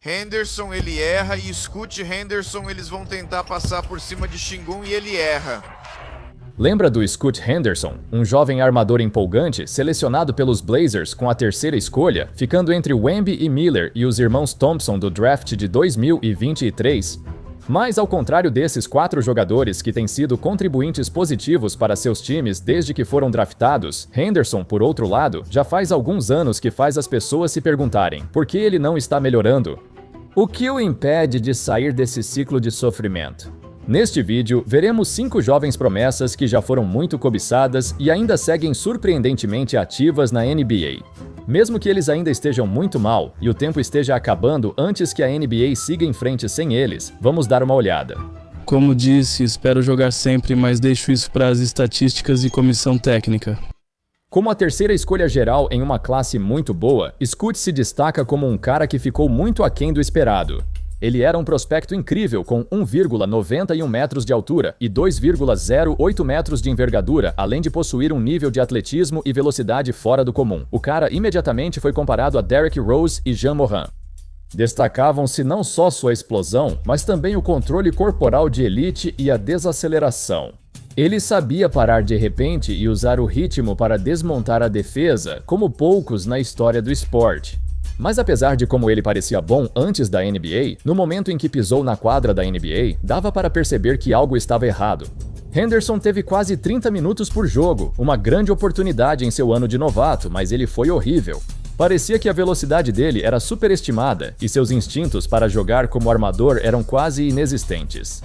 Henderson ele erra e Scoot Henderson eles vão tentar passar por cima de Sengun e ele erra. Lembra do Scoot Henderson, um jovem armador empolgante selecionado pelos Blazers com a terceira escolha, ficando entre Wemby e Miller e os irmãos Thompson do draft de 2023? Mas ao contrário desses 4 jogadores que têm sido contribuintes positivos para seus times desde que foram draftados, Henderson, por outro lado, já faz alguns anos que faz as pessoas se perguntarem por que ele não está melhorando. O que o impede de sair desse ciclo de sofrimento? Neste vídeo, veremos 5 jovens promessas que já foram muito cobiçadas e ainda seguem surpreendentemente ativas na NBA. Mesmo que eles ainda estejam muito mal e o tempo esteja acabando antes que a NBA siga em frente sem eles, vamos dar uma olhada. Como disse, espero jogar sempre, mas deixo isso para as estatísticas e comissão técnica. Como a terceira escolha geral em uma classe muito boa, Scoot se destaca como um cara que ficou muito aquém do esperado. Ele era um prospecto incrível com 1,91 metros de altura e 2,08 metros de envergadura, além de possuir um nível de atletismo e velocidade fora do comum. O cara imediatamente foi comparado a Derrick Rose e Ja Morant. Destacavam-se não só sua explosão, mas também o controle corporal de elite e a desaceleração. Ele sabia parar de repente e usar o ritmo para desmontar a defesa, como poucos na história do esporte. Mas apesar de como ele parecia bom antes da NBA, no momento em que pisou na quadra da NBA, dava para perceber que algo estava errado. Henderson teve quase 30 minutos por jogo, uma grande oportunidade em seu ano de novato, mas ele foi horrível. Parecia que a velocidade dele era superestimada e seus instintos para jogar como armador eram quase inexistentes.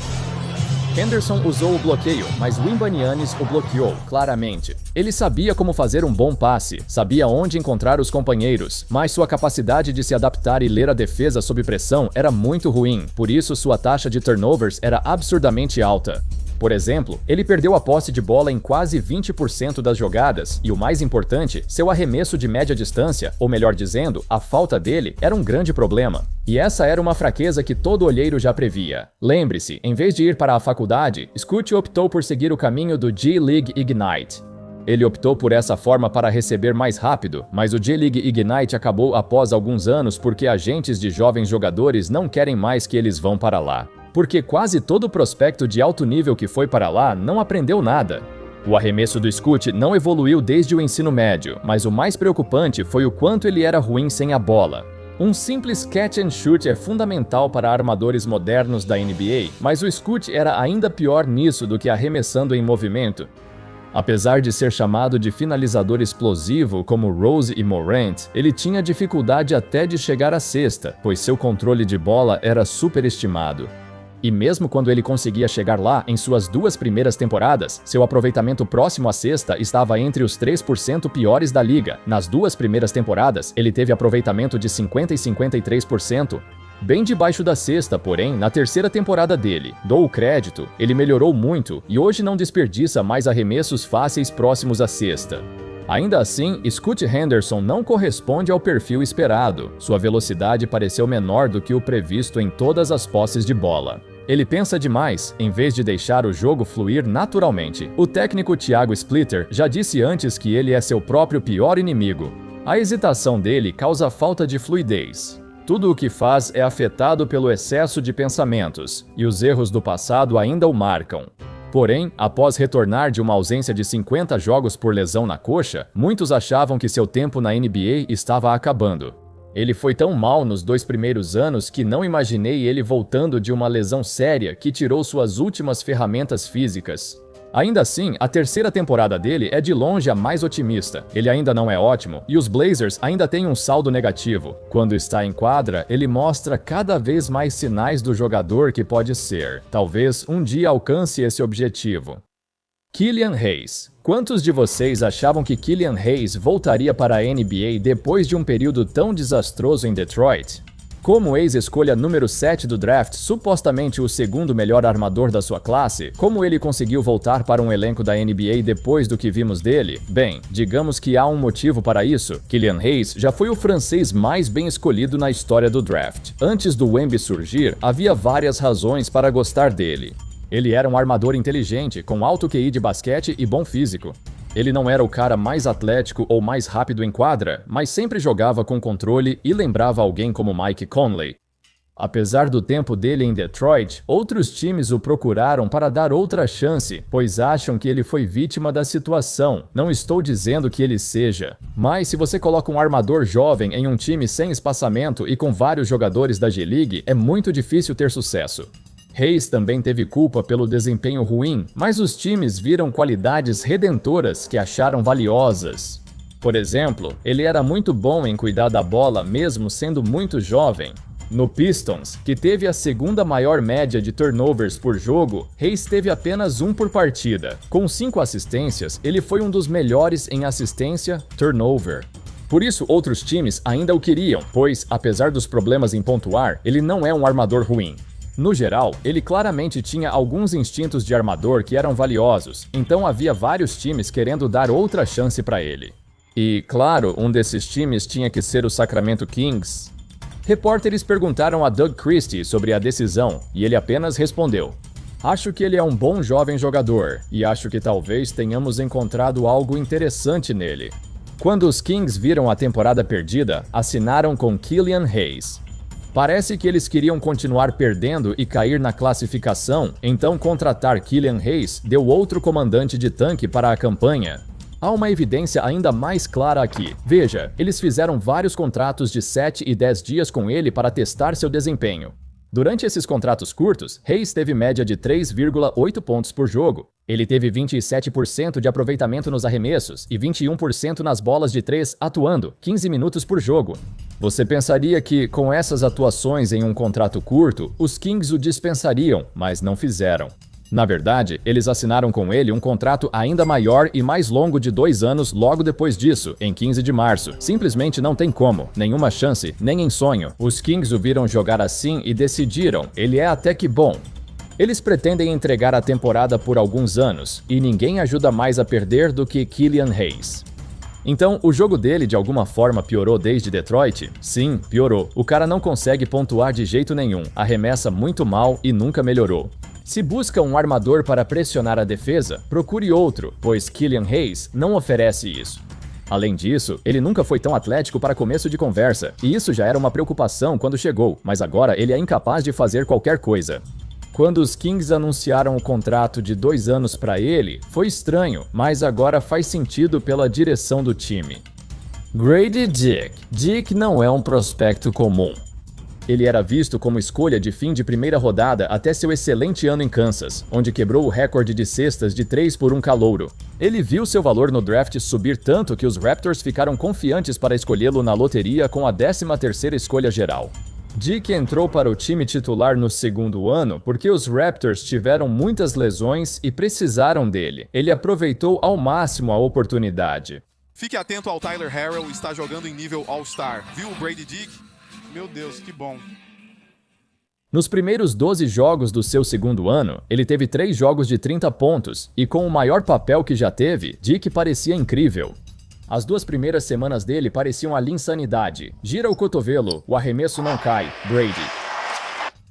Henderson usou o bloqueio, mas Wembanyama o bloqueou, claramente. Ele sabia como fazer um bom passe, sabia onde encontrar os companheiros, mas sua capacidade de se adaptar e ler a defesa sob pressão era muito ruim, por isso sua taxa de turnovers era absurdamente alta. Por exemplo, ele perdeu a posse de bola em quase 20% das jogadas e, o mais importante, seu arremesso de média distância, ou melhor dizendo, a falta dele, era um grande problema. E essa era uma fraqueza que todo olheiro já previa. Lembre-se, em vez de ir para a faculdade, Scoot optou por seguir o caminho do G-League Ignite. Ele optou por essa forma para receber mais rápido, mas o G-League Ignite acabou após alguns anos porque agentes de jovens jogadores não querem mais que eles vão para lá. Porque quase todo prospecto de alto nível que foi para lá não aprendeu nada. O arremesso do Scoot não evoluiu desde o ensino médio, mas o mais preocupante foi o quanto ele era ruim sem a bola. Um simples catch and shoot é fundamental para armadores modernos da NBA, mas o Scoot era ainda pior nisso do que arremessando em movimento. Apesar de ser chamado de finalizador explosivo como Rose e Morant, ele tinha dificuldade até de chegar à cesta, pois seu controle de bola era superestimado. E mesmo quando ele conseguia chegar lá em suas 2 primeiras temporadas, seu aproveitamento próximo à cesta estava entre os 3% piores da liga. Nas 2 primeiras temporadas, ele teve aproveitamento de 50% e 53%. Bem debaixo da cesta, porém, na terceira temporada dele, dou o crédito, ele melhorou muito e hoje não desperdiça mais arremessos fáceis próximos à cesta. Ainda assim, Scoot Henderson não corresponde ao perfil esperado. Sua velocidade pareceu menor do que o previsto em todas as posses de bola. Ele pensa demais, em vez de deixar o jogo fluir naturalmente. O técnico Thiago Splitter já disse antes que ele é seu próprio pior inimigo. A hesitação dele causa falta de fluidez. Tudo o que faz é afetado pelo excesso de pensamentos, e os erros do passado ainda o marcam. Porém, após retornar de uma ausência de 50 jogos por lesão na coxa, muitos achavam que seu tempo na NBA estava acabando. Ele foi tão mal nos 2 primeiros anos que não imaginei ele voltando de uma lesão séria que tirou suas últimas ferramentas físicas. Ainda assim, a terceira temporada dele é de longe a mais otimista. Ele ainda não é ótimo e os Blazers ainda têm um saldo negativo. Quando está em quadra, ele mostra cada vez mais sinais do jogador que pode ser. Talvez um dia alcance esse objetivo. Killian Hayes. Quantos de vocês achavam que Killian Hayes voltaria para a NBA depois de um período tão desastroso em Detroit? Como ex-escolha número 7 do draft, supostamente o segundo melhor armador da sua classe, como ele conseguiu voltar para um elenco da NBA depois do que vimos dele? Bem, digamos que há um motivo para isso. Killian Hayes já foi o francês mais bem escolhido na história do draft. Antes do Wemby surgir, havia várias razões para gostar dele. Ele era um armador inteligente, com alto QI de basquete e bom físico. Ele não era o cara mais atlético ou mais rápido em quadra, mas sempre jogava com controle e lembrava alguém como Mike Conley. Apesar do tempo dele em Detroit, outros times o procuraram para dar outra chance, pois acham que ele foi vítima da situação. Não estou dizendo que ele seja. Mas se você coloca um armador jovem em um time sem espaçamento e com vários jogadores da G-League, é muito difícil ter sucesso. Hayes também teve culpa pelo desempenho ruim, mas os times viram qualidades redentoras que acharam valiosas. Por exemplo, ele era muito bom em cuidar da bola mesmo sendo muito jovem. No Pistons, que teve a segunda maior média de turnovers por jogo, Hayes teve apenas um por partida. Com 5 assistências, ele foi um dos melhores em assistência turnover. Por isso, outros times ainda o queriam, pois, apesar dos problemas em pontuar, ele não é um armador ruim. No geral, ele claramente tinha alguns instintos de armador que eram valiosos, então havia vários times querendo dar outra chance para ele. E, claro, um desses times tinha que ser o Sacramento Kings. Repórteres perguntaram a Doug Christie sobre a decisão e ele apenas respondeu: "Acho que ele é um bom jovem jogador e acho que talvez tenhamos encontrado algo interessante nele." Quando os Kings viram a temporada perdida, assinaram com Killian Hayes. Parece que eles queriam continuar perdendo e cair na classificação, então contratar Killian Hayes deu outro comandante de tanque para a campanha. Há uma evidência ainda mais clara aqui. Veja, eles fizeram vários contratos de 7 e 10 dias com ele para testar seu desempenho. Durante esses contratos curtos, Hayes teve média de 3,8 pontos por jogo. Ele teve 27% de aproveitamento nos arremessos e 21% nas bolas de 3, atuando 15 minutos por jogo. Você pensaria que, com essas atuações em um contrato curto, os Kings o dispensariam, mas não fizeram. Na verdade, eles assinaram com ele um contrato ainda maior e mais longo de 2 anos logo depois disso, em 15 de março. Simplesmente não tem como, nenhuma chance, nem em sonho. Os Kings o viram jogar assim e decidiram, ele é até que bom. Eles pretendem entregar a temporada por alguns anos, e ninguém ajuda mais a perder do que Killian Hayes. Então, o jogo dele de alguma forma piorou desde Detroit? Sim, piorou. O cara não consegue pontuar de jeito nenhum, arremessa muito mal e nunca melhorou. Se busca um armador para pressionar a defesa, procure outro, pois Killian Hayes não oferece isso. Além disso, ele nunca foi tão atlético para começo de conversa, e isso já era uma preocupação quando chegou, mas agora ele é incapaz de fazer qualquer coisa. Quando os Kings anunciaram o contrato de 2 anos para ele, foi estranho, mas agora faz sentido pela direção do time. Grady Dick. Dick não é um prospecto comum. Ele era visto como escolha de fim de primeira rodada até seu excelente ano em Kansas, onde quebrou o recorde de cestas de 3 por um calouro. Ele viu seu valor no draft subir tanto que os Raptors ficaram confiantes para escolhê-lo na loteria com a 13ª escolha geral. Dick entrou para o time titular no segundo ano porque os Raptors tiveram muitas lesões e precisaram dele. Ele aproveitou ao máximo a oportunidade. Fique atento ao Tyler Harrell, está jogando em nível All-Star. Viu o Grady Dick? Meu Deus, que bom. Nos primeiros 12 jogos do seu segundo ano, ele teve 3 jogos de 30 pontos, e com o maior papel que já teve, Dick parecia incrível. As 2 primeiras semanas dele pareciam ali insanidade. Gira o cotovelo, o arremesso não cai, Brady.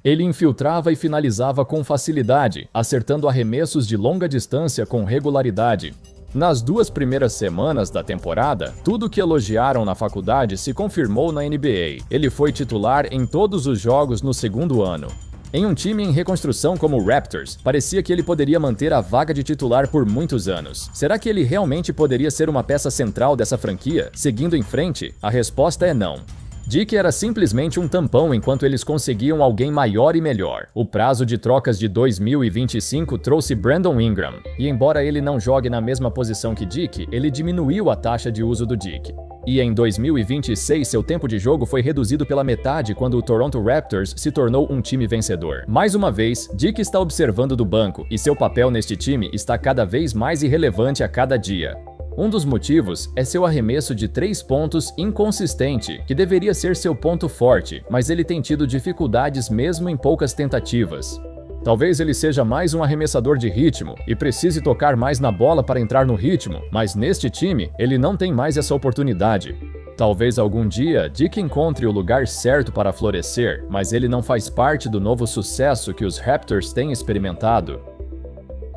Ele infiltrava e finalizava com facilidade, acertando arremessos de longa distância com regularidade. Nas 2 primeiras semanas da temporada, tudo que elogiaram na faculdade se confirmou na NBA. Ele foi titular em todos os jogos no segundo ano. Em um time em reconstrução como o Raptors, parecia que ele poderia manter a vaga de titular por muitos anos. Será que ele realmente poderia ser uma peça central dessa franquia? Seguindo em frente, a resposta é não. Dick era simplesmente um tampão enquanto eles conseguiam alguém maior e melhor. O prazo de trocas de 2025 trouxe Brandon Ingram, e embora ele não jogue na mesma posição que Dick, ele diminuiu a taxa de uso do Dick. E em 2026, seu tempo de jogo foi reduzido pela metade quando o Toronto Raptors se tornou um time vencedor. Mais uma vez, Dick está observando do banco, e seu papel neste time está cada vez mais irrelevante a cada dia. Um dos motivos é seu arremesso de 3 pontos inconsistente, que deveria ser seu ponto forte, mas ele tem tido dificuldades mesmo em poucas tentativas. Talvez ele seja mais um arremessador de ritmo e precise tocar mais na bola para entrar no ritmo, mas neste time ele não tem mais essa oportunidade. Talvez algum dia Dick encontre o lugar certo para florescer, mas ele não faz parte do novo sucesso que os Raptors têm experimentado.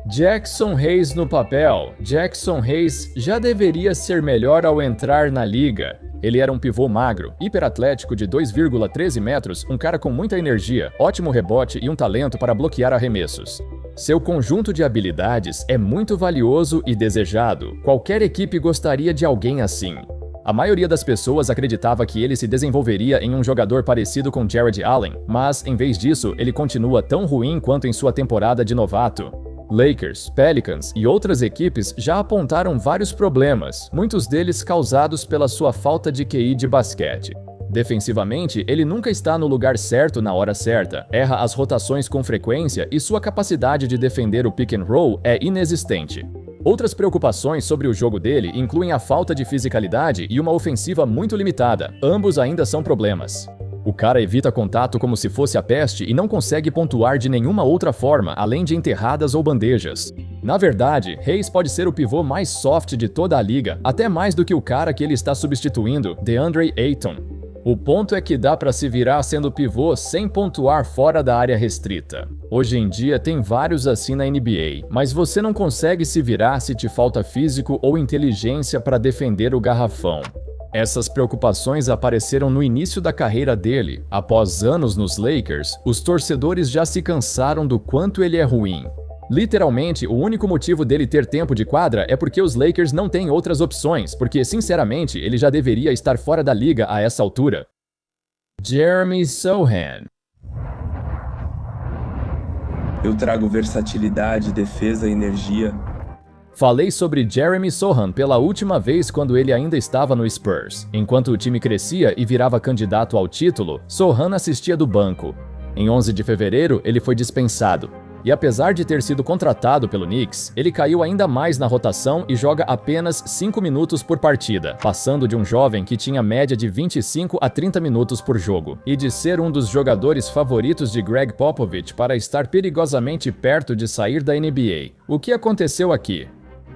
Jaxson Hayes no papel. Jaxson Hayes já deveria ser melhor ao entrar na liga. Ele era um pivô magro, hiperatlético de 2,13 metros, um cara com muita energia, ótimo rebote e um talento para bloquear arremessos. Seu conjunto de habilidades é muito valioso e desejado. Qualquer equipe gostaria de alguém assim. A maioria das pessoas acreditava que ele se desenvolveria em um jogador parecido com Jared Allen, mas, em vez disso, ele continua tão ruim quanto em sua temporada de novato. Lakers, Pelicans e outras equipes já apontaram vários problemas, muitos deles causados pela sua falta de QI de basquete. Defensivamente, ele nunca está no lugar certo na hora certa, erra as rotações com frequência e sua capacidade de defender o pick and roll é inexistente. Outras preocupações sobre o jogo dele incluem a falta de fisicalidade e uma ofensiva muito limitada. Ambos ainda são problemas. O cara evita contato como se fosse a peste e não consegue pontuar de nenhuma outra forma, além de enterradas ou bandejas. Na verdade, Hayes pode ser o pivô mais soft de toda a liga, até mais do que o cara que ele está substituindo, DeAndre Ayton. O ponto é que dá pra se virar sendo pivô sem pontuar fora da área restrita. Hoje em dia tem vários assim na NBA, mas você não consegue se virar se te falta físico ou inteligência para defender o garrafão. Essas preocupações apareceram no início da carreira dele. Após anos nos Lakers, os torcedores já se cansaram do quanto ele é ruim. Literalmente, o único motivo dele ter tempo de quadra é porque os Lakers não têm outras opções, porque, sinceramente, ele já deveria estar fora da liga a essa altura. Jeremy Sohan. Eu trago versatilidade, defesa e energia. Falei sobre Jeremy Sohan pela última vez quando ele ainda estava no Spurs. Enquanto o time crescia e virava candidato ao título, Sohan assistia do banco. Em 11 de fevereiro, ele foi dispensado. E apesar de ter sido contratado pelo Knicks, ele caiu ainda mais na rotação e joga apenas 5 minutos por partida, passando de um jovem que tinha média de 25 a 30 minutos por jogo, e de ser um dos jogadores favoritos de Greg Popovich para estar perigosamente perto de sair da NBA. O que aconteceu aqui?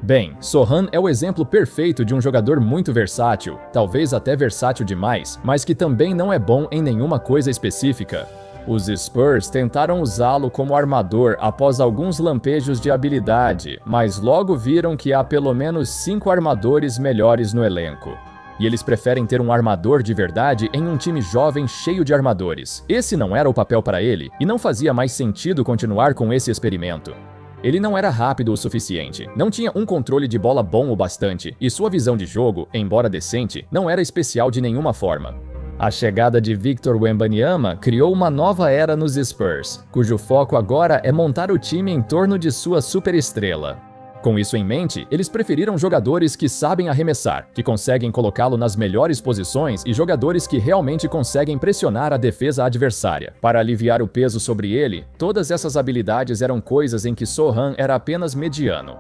Bem, Sohan é o exemplo perfeito de um jogador muito versátil, talvez até versátil demais, mas que também não é bom em nenhuma coisa específica. Os Spurs tentaram usá-lo como armador após alguns lampejos de habilidade, mas logo viram que há pelo menos 5 armadores melhores no elenco. E eles preferem ter um armador de verdade em um time jovem cheio de armadores. Esse não era o papel para ele, e não fazia mais sentido continuar com esse experimento. Ele não era rápido o suficiente, não tinha um controle de bola bom o bastante, e sua visão de jogo, embora decente, não era especial de nenhuma forma. A chegada de Victor Wembanyama criou uma nova era nos Spurs, cujo foco agora é montar o time em torno de sua superestrela. Com isso em mente, eles preferiram jogadores que sabem arremessar, que conseguem colocá-lo nas melhores posições e jogadores que realmente conseguem pressionar a defesa adversária. Para aliviar o peso sobre ele, todas essas habilidades eram coisas em que Sohan era apenas mediano.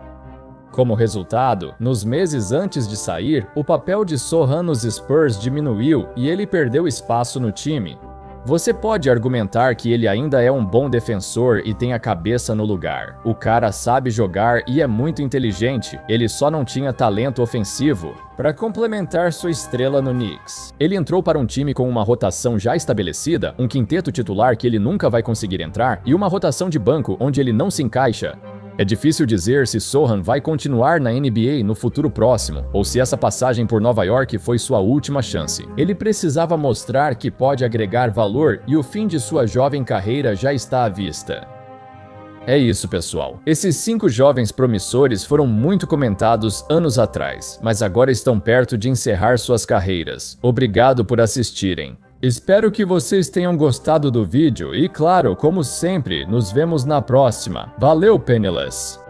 Como resultado, nos meses antes de sair, o papel de Sohan nos Spurs diminuiu e ele perdeu espaço no time. Você pode argumentar que ele ainda é um bom defensor e tem a cabeça no lugar. O cara sabe jogar e é muito inteligente, ele só não tinha talento ofensivo. Para complementar sua estrela no Knicks, ele entrou para um time com uma rotação já estabelecida, um quinteto titular que ele nunca vai conseguir entrar e uma rotação de banco onde ele não se encaixa. É difícil dizer se Sohan vai continuar na NBA no futuro próximo, ou se essa passagem por Nova York foi sua última chance. Ele precisava mostrar que pode agregar valor e o fim de sua jovem carreira já está à vista. É isso, pessoal. Esses 5 jovens promissores foram muito comentados anos atrás, mas agora estão perto de encerrar suas carreiras. Obrigado por assistirem. Espero que vocês tenham gostado do vídeo e, claro, como sempre, nos vemos na próxima. Valeu, Penniless!